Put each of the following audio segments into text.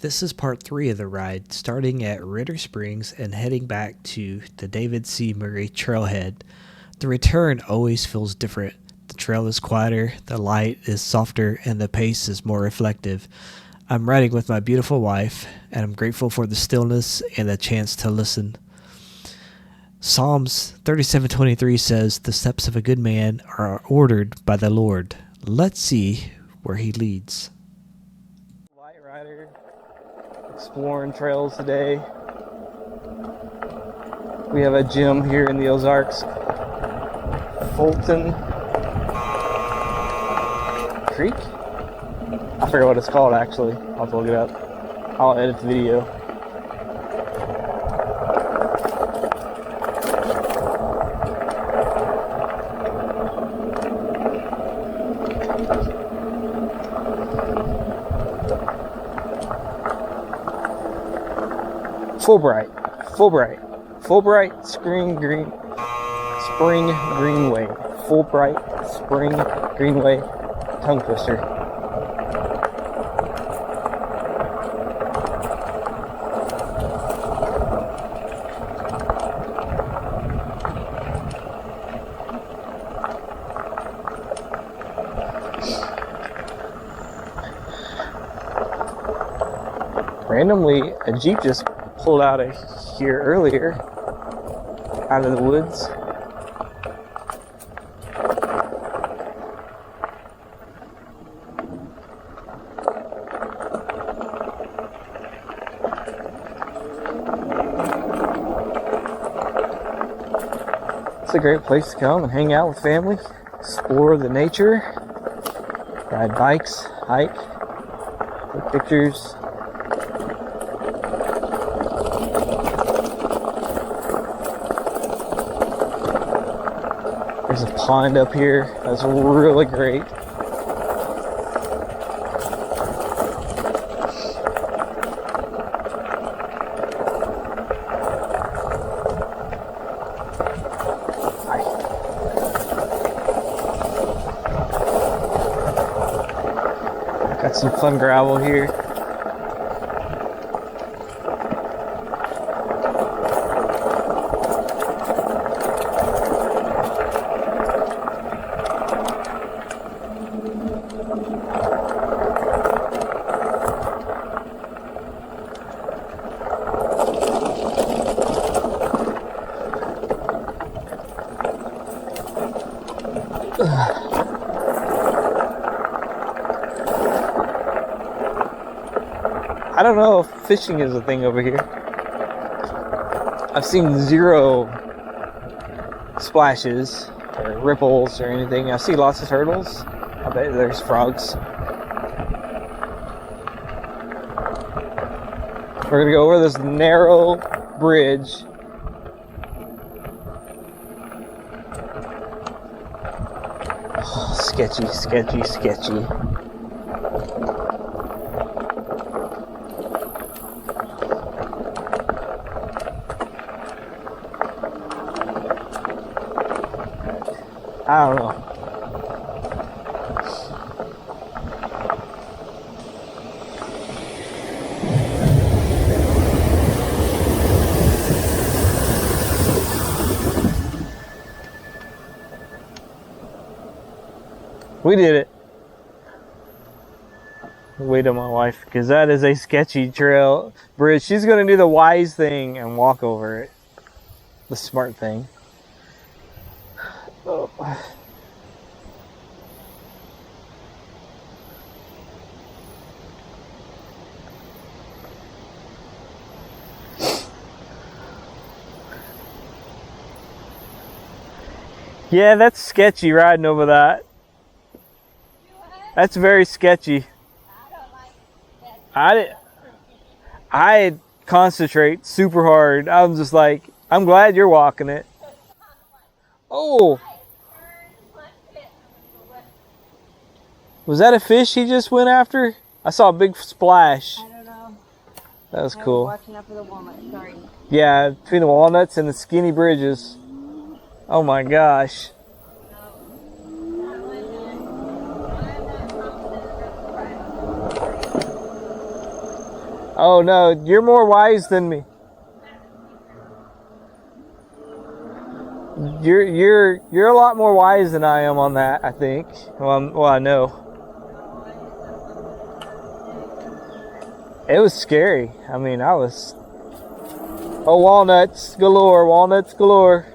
This is part 3 of the ride, starting at Ritter Springs and heading back to the David C. Murray Trailhead. The return always feels different. The trail is quieter, the light is softer, and the pace is more reflective. I'm riding with my beautiful wife, and I'm grateful for the stillness and the chance to listen. Psalms 37:23 says, "The steps of a good man are ordered by the Lord." Let's see where he leads. Light rider, exploring trails today. We have a gym here in the Ozarks, Fulton Creek. I forget what it's called actually. I'll have to look it up. I'll edit the video. Fulbright Spring Greenway. Fulbright Spring Greenway tongue twister. Randomly, a Jeep just pulled out of here earlier, out of the woods. It's a great place to come and hang out with family, explore the nature, ride bikes, hike, take pictures. There's a pond up here that's really great. Got some fun gravel here. I don't know if fishing is a thing over here. I've seen zero splashes or ripples or anything. I see lots of turtles. I bet there's frogs. We're gonna go over this narrow bridge. Oh, sketchy, sketchy, sketchy. I don't know. We did it. Wait on my wife, because that is a sketchy trail bridge. She's going to do the wise thing and walk over it. The smart thing. Oh. Yeah, that's sketchy riding over that. That's very sketchy. I concentrate super hard. I'm just like, I'm glad you're walking it. Oh. Was that a fish he just went after? I saw a big splash. I don't know. That was cool. Watching out for the walnut. Sorry. Yeah, between the walnuts and the skinny bridges. Oh my gosh. Oh no, you're more wise than me. You're a lot more wise than I am on that, I think. Well, I know. It was scary. I mean, oh, walnuts galore, walnuts galore.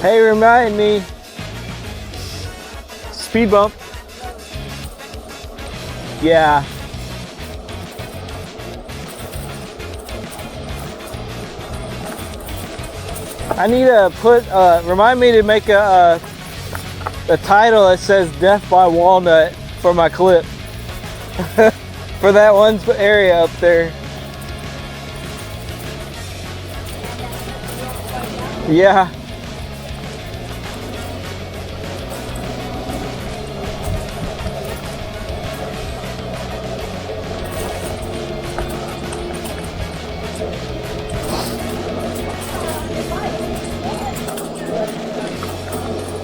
Hey, remind me. Speed bump. Yeah. I need to remind me to make a title that says Death by Walnut for my clip. For that one area up there. Yeah.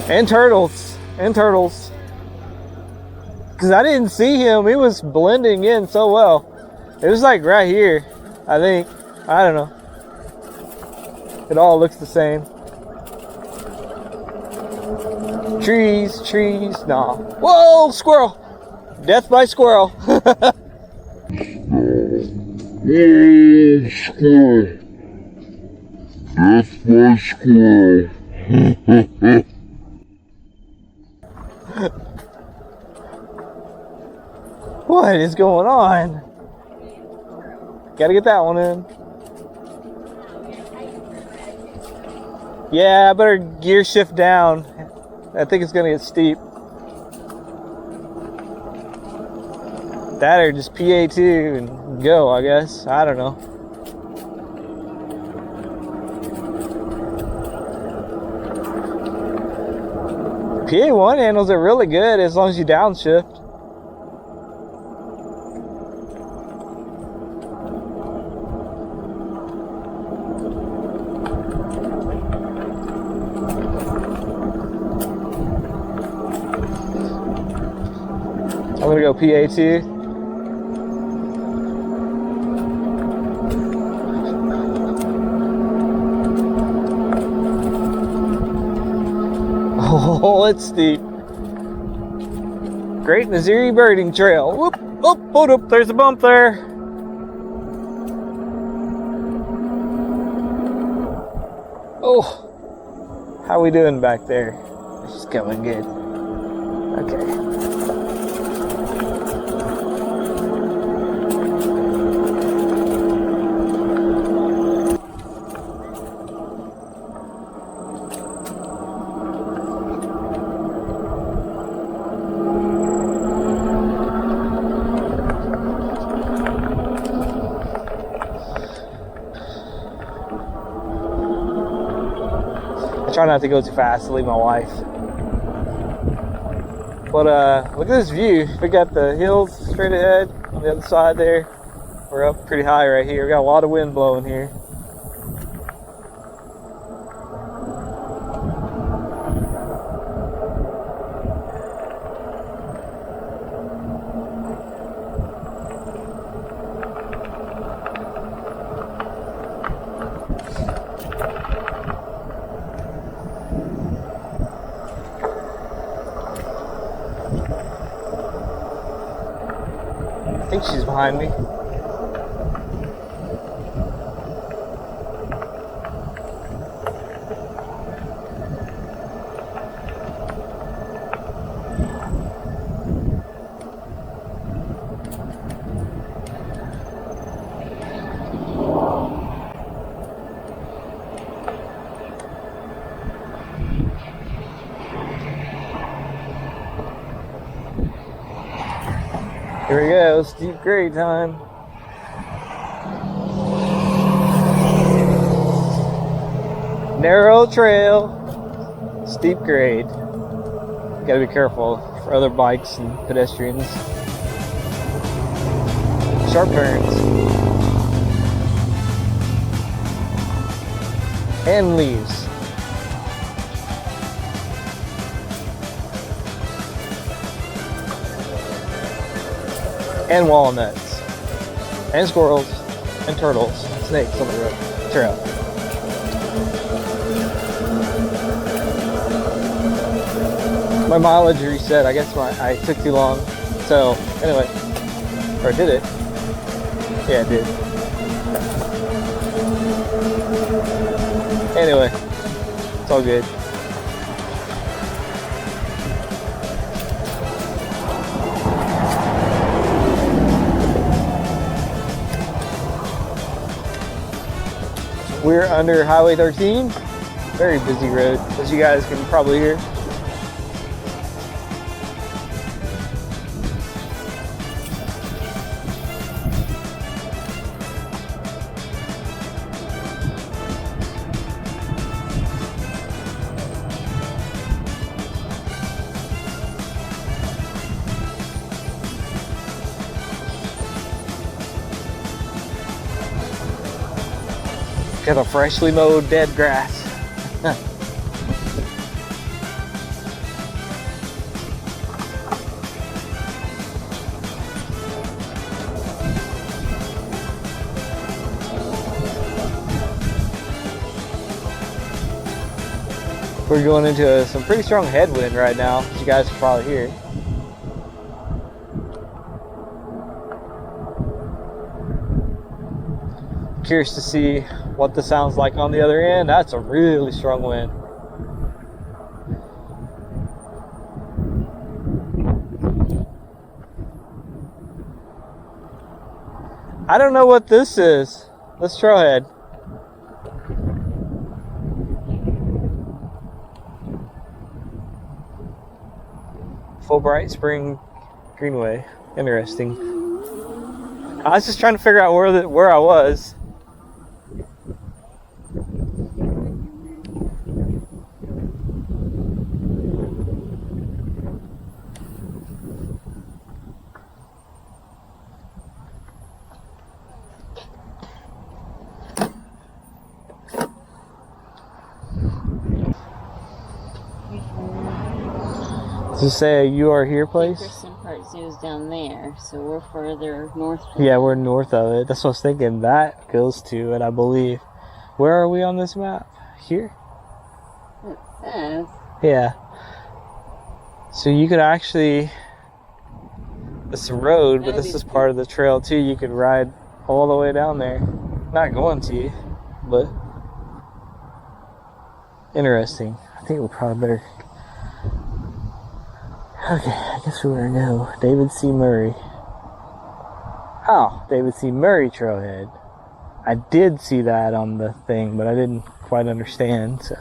And turtles. Because I didn't see him. He was blending in so well. It was like right here, I think. I don't know. It all looks the same. Trees. Nah. Whoa, squirrel. Death by squirrel. Whoa, squirrel. Death by squirrel. What is going on? Gotta get that one in. Yeah, I better gear shift down. I think it's gonna get steep. That or just PA2 and go, I guess. I don't know. PA1 handles are really good as long as you downshift. I'm gonna go PA2. Oh, it's steep. Great Missouri Birding Trail. Whoop, whoop, hold up, there's a bump there. Oh, how we doing back there? She's coming good. Okay. Try not to go too fast to leave my wife. But look at this view. We got the hills straight ahead on the other side there. We're up pretty high right here. We got a lot of wind blowing here. I think she's behind me. Here we go, steep grade time. Narrow trail, steep grade. Gotta be careful for other bikes and pedestrians. Sharp turns. and leaves. And walnuts. And squirrels. And turtles. Snakes on the road. Trail. My mileage reset. I guess I took too long. So, anyway. Or did it? Yeah, it did. Anyway. It's all good. We're under Highway 13. Very busy road, as you guys can probably hear. Got a freshly mowed dead grass. We're going into some pretty strong headwind right now, as you guys can probably hear. Curious to see what this sounds like on the other end. That's a really strong wind. I don't know what this is. Let's Trailhead. Fulbright Spring Greenway. Interesting. I was just trying to figure out where I was. Does it say a You Are Here place? Kristen Park Zoo is down there, so we're further north. Yeah, we're north of it. That's what I was thinking. That goes to it, I believe. Where are we on this map? Here? It says. Yeah. So you could actually... It's a road, but this is part of the trail too. You could ride all the way down there. Not going to, but... Interesting. I think we'll probably better... Okay, I guess we're gonna go. David C. Murray. Oh, David C. Murray Trailhead. I did see that on the thing, but I didn't quite understand, so.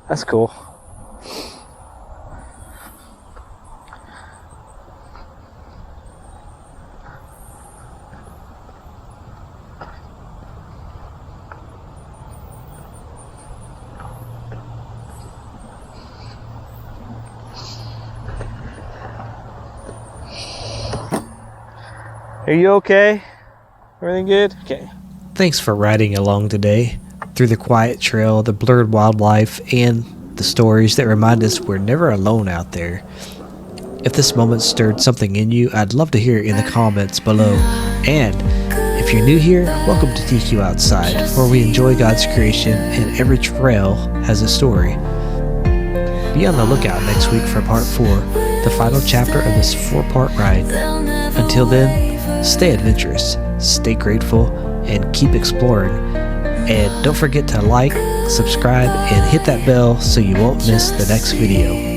That's cool. Are you okay? Everything good? Okay. Thanks for riding along today through the quiet trail, the blurred wildlife, and the stories that remind us we're never alone out there. If this moment stirred something in you, I'd love to hear it in the comments below. And if you're new here, welcome to TQ Outside, where we enjoy God's creation and every trail has a story. Be on the lookout next week for part 4, the final chapter of this 4-part ride. Until then, stay adventurous, stay grateful, and keep exploring. And don't forget to like, subscribe, and hit that bell so you won't miss the next video.